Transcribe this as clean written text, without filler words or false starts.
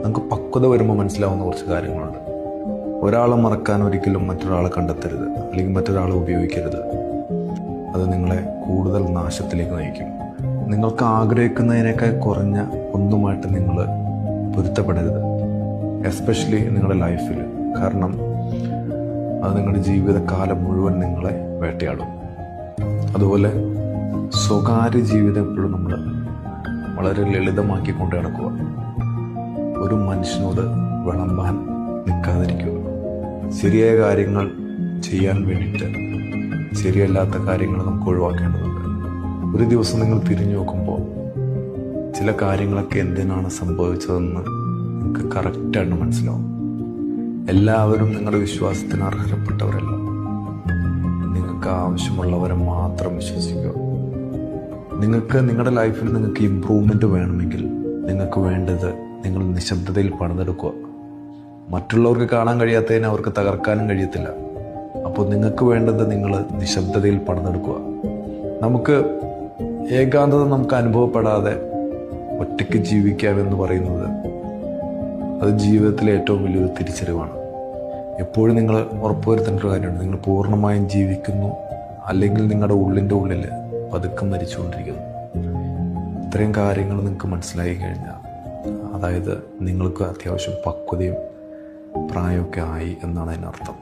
നമുക്ക് പക്വത വരുമ്പോൾ മനസ്സിലാവുന്ന കുറച്ച് കാര്യങ്ങളുണ്ട്. ഒരാളെ മറക്കാൻ ഒരിക്കലും മറ്റൊരാളെ കണ്ടെത്തരുത്, അല്ലെങ്കിൽ മറ്റൊരാളെ ഉപയോഗിക്കരുത്. അത് നിങ്ങളെ കൂടുതൽ നാശത്തിലേക്ക് നയിക്കും. നിങ്ങൾക്ക് ആഗ്രഹിക്കുന്നതിനേക്കാൾ കുറഞ്ഞ ഒന്നുമായിട്ട് നിങ്ങൾ പൊരുത്തപ്പെടരുത്, എസ്പെഷ്യലി നിങ്ങളുടെ ലൈഫിൽ. കാരണം അത് നിങ്ങളുടെ ജീവിതകാലം മുഴുവൻ നിങ്ങളെ വേട്ടയാടും. അതുപോലെ സ്വകാര്യ ജീവിതം എപ്പോഴും നമ്മൾ വളരെ ലളിതമാക്കി കൊണ്ട് നടക്കുക. ഒരു മനുഷ്യനോട് വിളമ്പാൻ നിൽക്കാതിരിക്കുക. ശരിയായ കാര്യങ്ങൾ ചെയ്യാൻ വേണ്ടിയിട്ട് ശരിയല്ലാത്ത കാര്യങ്ങൾ നമുക്ക് ഒഴിവാക്കേണ്ടതുണ്ട്. ഒരു ദിവസം നിങ്ങൾ തിരിഞ്ഞു നോക്കുമ്പോൾ ചില കാര്യങ്ങളൊക്കെ എന്തിനാണ് സംഭവിച്ചതെന്ന് നിങ്ങൾക്ക് കറക്റ്റായിട്ട് മനസ്സിലാവും. എല്ലാവരും നിങ്ങളുടെ വിശ്വാസത്തിന് അർഹതപ്പെട്ടവരല്ല. നിങ്ങൾക്ക് ആവശ്യമുള്ളവരെ മാത്രം വിശ്വസിക്കുക. നിങ്ങൾക്ക് നിങ്ങളുടെ ലൈഫിൽ നിങ്ങൾക്ക് ഇമ്പ്രൂവ്മെൻറ്റ് വേണമെങ്കിൽ നിങ്ങൾക്ക് വേണ്ടത് നിങ്ങൾ നിശബ്ദതയിൽ പണിതെടുക്കുക. മറ്റുള്ളവർക്ക് കാണാൻ കഴിയാത്തതിനെ അവർക്ക് തകർക്കാനും കഴിയത്തില്ല. അപ്പോൾ നിങ്ങൾക്ക് വേണ്ടത് നിങ്ങൾ നിശബ്ദതയിൽ പണിതെടുക്കുക. നമുക്ക് ഏകാന്തത നമുക്ക് അനുഭവപ്പെടാതെ ഒറ്റയ്ക്ക് ജീവിക്കാമെന്ന് പറയുന്നത് അത് ജീവിതത്തിലെ ഏറ്റവും വലിയൊരു തിരിച്ചറിവാണ്. എപ്പോഴും നിങ്ങൾ ഉറപ്പുവരുത്തേണ്ട ഒരു കാര്യമുണ്ട്, നിങ്ങൾ പൂർണ്ണമായും ജീവിക്കുന്നു, അല്ലെങ്കിൽ നിങ്ങളുടെ ഉള്ളിൻ്റെ ഉള്ളിൽ പതുക്കെ മരിച്ചുകൊണ്ടിരിക്കുന്നു. ഇത്രയും കാര്യങ്ങൾ നിങ്ങൾക്ക് മനസ്സിലായി കഴിഞ്ഞാൽ, അതായത് നിങ്ങൾക്ക് അത്യാവശ്യം പക്വതയും പ്രായമൊക്കെ ആയി എന്നാണ് അതിനർത്ഥം.